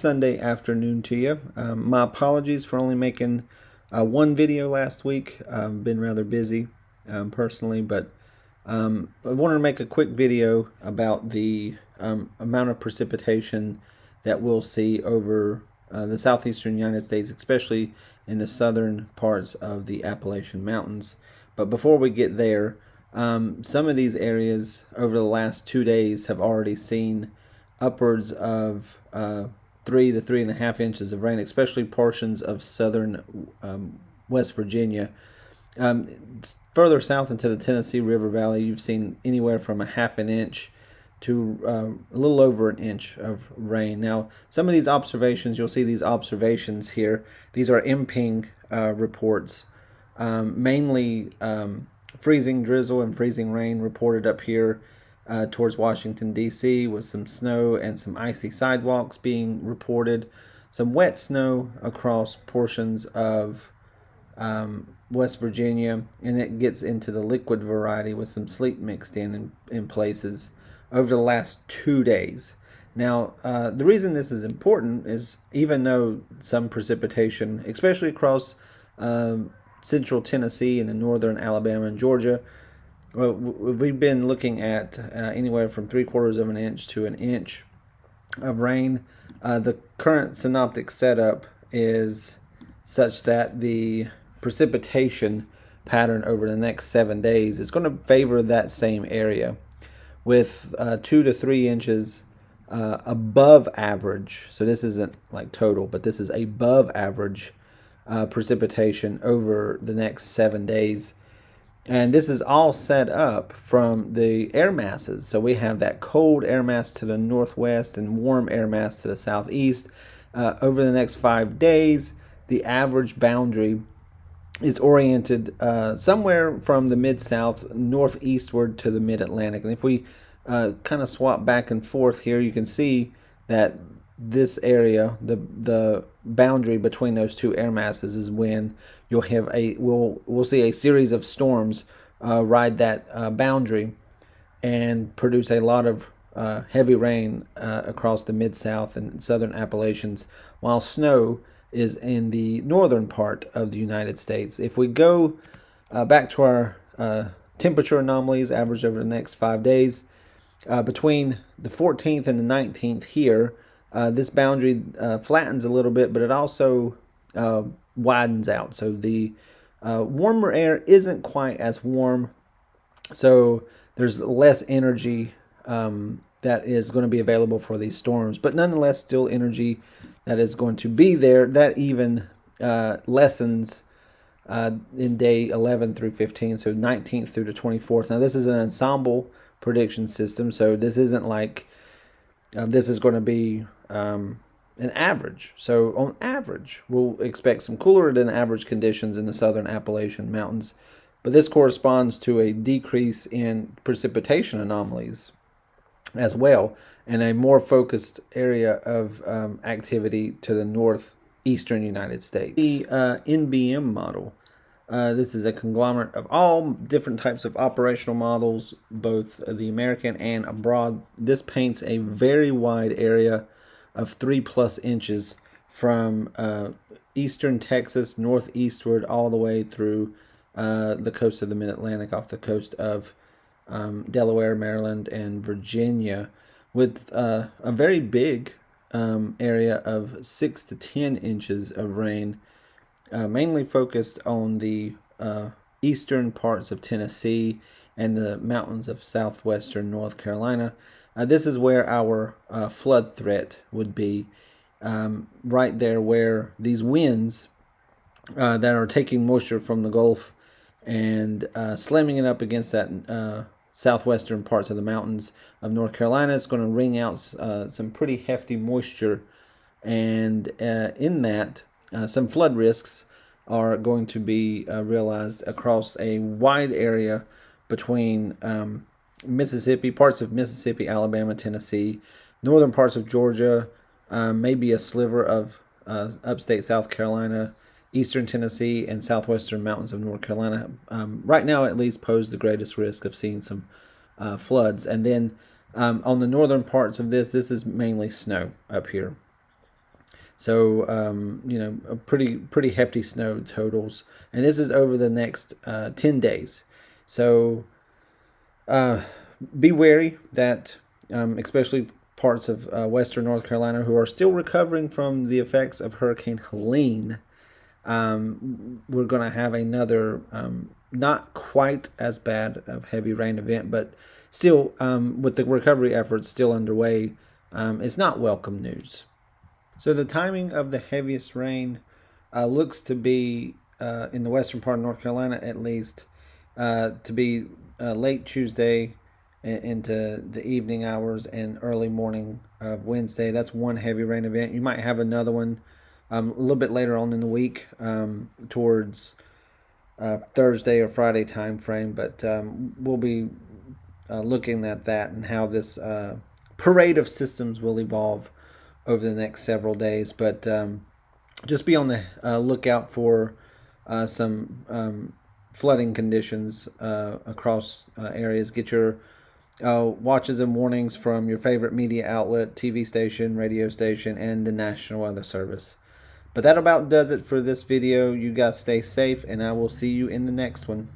Sunday afternoon to you. My apologies for only making one video last week. I've been rather busy personally, but I wanted to make a quick video about the amount of precipitation that we'll see over the southeastern United States, especially in the southern parts of the Appalachian Mountains. But before we get there, some of these areas over the last 2 days have already seen upwards of 3 to 3.5 inches of rain, especially portions of southern West Virginia. Further south into the Tennessee River Valley, you've seen anywhere from a half an inch to a little over an inch of rain. Now, some of these observations, you'll see these observations here. These are MPing reports, mainly freezing drizzle and freezing rain reported up here towards Washington, D.C., with some snow and some icy sidewalks being reported. Some wet snow across portions of West Virginia, and it gets into the liquid variety with some sleet mixed in places over the last 2 days. Now, the reason this is important is even though some precipitation, especially across central Tennessee and in northern Alabama and Georgia, well, we've been looking at anywhere from 3/4 of an inch to an inch of rain. The current synoptic setup is such that the precipitation pattern over the next 7 days is going to favor that same area, with 2 to 3 inches above average. So this isn't like total, but this is above average precipitation over the next 7 days. And this is all set up from the air masses. So we have that cold air mass to the northwest and warm air mass to the southeast. Over the next 5 days, the average boundary is oriented somewhere from the mid-south northeastward to the mid-Atlantic. And if we kind of swap back and forth here, you can see that this area, the boundary between those two air masses, is when you'll have we'll see a series of storms ride that boundary and produce a lot of heavy rain across the mid-south and southern Appalachians, while snow is in the northern part of the United States. If we go back to our temperature anomalies averaged over the next 5 days, between the 14th and the 19th here, this boundary flattens a little bit, but it also widens out. So the warmer air isn't quite as warm, so there's less energy that is going to be available for these storms, but nonetheless still energy that is going to be there. That even lessens in day 11 through 15, so 19th through the 24th. Now this is an ensemble prediction system, so this isn't like this is going to be an average. So on average, we'll expect some cooler than average conditions in the southern Appalachian Mountains, but this corresponds to a decrease in precipitation anomalies as well, and a more focused area of activity to the northeastern United States. The NBM model. This is a conglomerate of all different types of operational models, both the American and abroad. This paints a very wide area of 3+ inches from eastern Texas northeastward all the way through the coast of the Mid-Atlantic, off the coast of Delaware, Maryland, and Virginia, with a very big area of 6 to 10 inches of rain, mainly focused on the eastern parts of Tennessee and the mountains of southwestern North Carolina. This is where our flood threat would be, right there where these winds that are taking moisture from the Gulf and slamming it up against that southwestern parts of the mountains of North Carolina. It's going to wring out some pretty hefty moisture, and in that, some flood risks are going to be realized across a wide area between Mississippi, parts of Mississippi, Alabama, Tennessee, northern parts of Georgia, maybe a sliver of upstate South Carolina, eastern Tennessee, and southwestern mountains of North Carolina. Right now, at least, pose the greatest risk of seeing some floods. And then on the northern parts of this is mainly snow up here. So a pretty hefty snow totals, and this is over the next 10 days. So uh, be wary that, especially parts of western North Carolina who are still recovering from the effects of Hurricane Helene, we're going to have another not quite as bad of heavy rain event, but still, with the recovery efforts still underway, it's not welcome news. So the timing of the heaviest rain looks to be, in the western part of North Carolina at least, to be late Tuesday into the evening hours and early morning of Wednesday. That's one heavy rain event. You might have another one a little bit later on in the week, towards Thursday or Friday time frame, but we'll be looking at that and how this parade of systems will evolve over the next several days. But just be on the lookout for some flooding conditions across areas. Get your watches and warnings from your favorite media outlet, TV station, radio station, and the National Weather Service. But that about does it for this video. You guys stay safe, and I will see you in the next one.